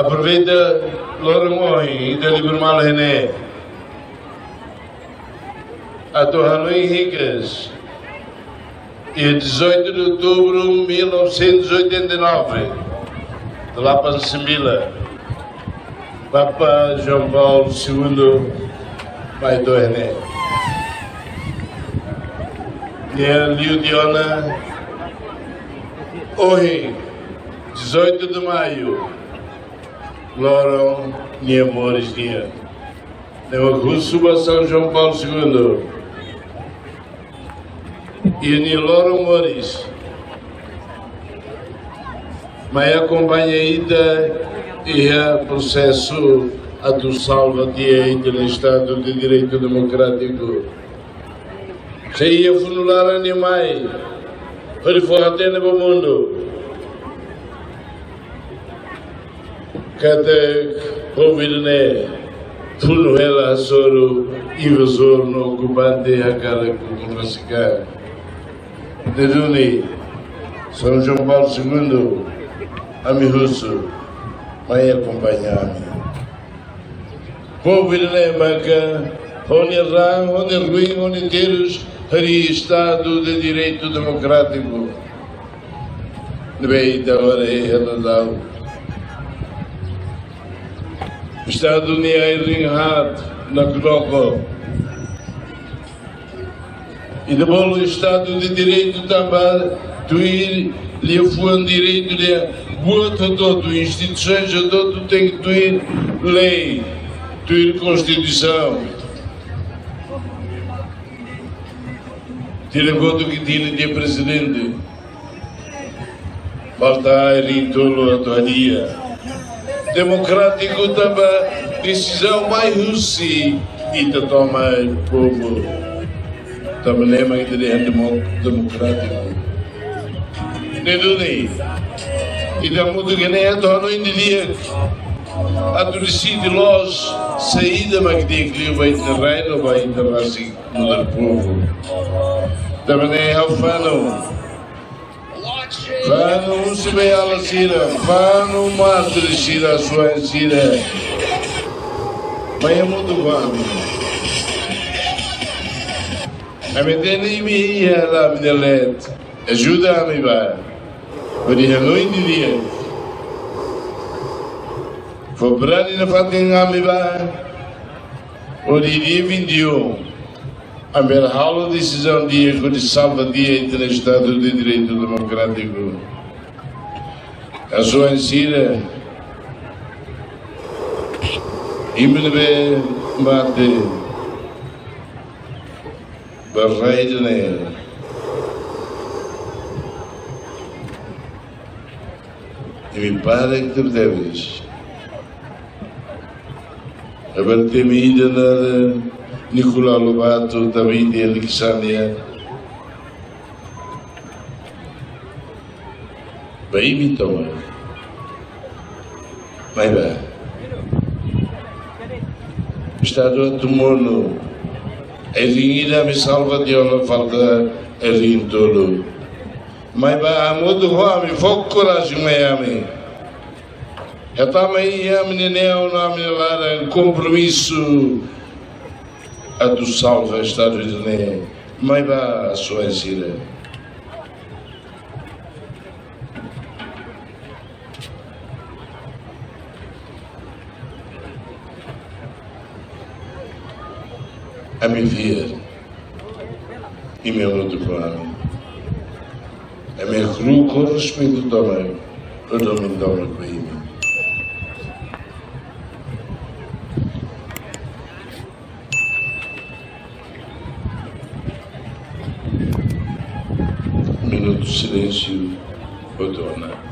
aproveita Lorongoi e da Libermal René. A Torrano Henriques, e 18 de outubro de 1989, de lá para Sembila, Papa João Paulo II, pai do René. E a Liudiona, hoje, 18 de maio, Loron, e amores dia. Eu suba São João Paulo II. E ni Loron Moris, mas acompanha ainda o processo a do salva-dia do Estado de Direito Democrático. Se ia funular animais, para fora até no mundo. Cada Covid-19, funuela soro invasor no ocupante a cara com o Deduni, São João Paulo II, Ami Russo, vai acompanhar-me. Povo Irlemaca, onde Ram, onde Ruim, onde Teros, Hari Estado de Direito Democrático. Nebei da hora é Renadal. Estado de Ringhad, na Knoco. E depois o Estado de Direito também, tu ir, lhe foi direito de bota todo, instituições todo, tem que tu ir lei, tu ir Constituição. Tira conta que tira de presidente. Falta ir todo a tua dia. Democrático também, decisão mais justa e te toma o povo. Também é mais democrático. Neduni. E da mundo que nem é dono em dia. A torcida de nós saída mas que dia vai ter reino vai ter assim no povo. Também é o fano. Fano se vê a lacira. Fano mata de sira a sua sira. Mas é muito bom. A medeni mi ia lá medelet, ajuda-me vai. Por isso não entendia. Foi para na fatinha me vai. O dia 21, a melhor decisão dia que salva dia entre o Estado de Direito Democrático. A sua ensina e me vê mate. Barreiro, né? E me para que te deves. A bantemida na Nicolau Lobato, David e Alexandria. Bem, me toma. Vai, vai. Estado a tomar-no. Ela me salva de uma falta em todo. Mas a mudo homem, foco coragem Miami. Eu também a menina na minha compromisso a do salva Estados Unidos. Mas a sua ensina. A me ver e meu outro plano. A minha cru com respeito também, eu também dou uma coisa. Minuto de silêncio, outono.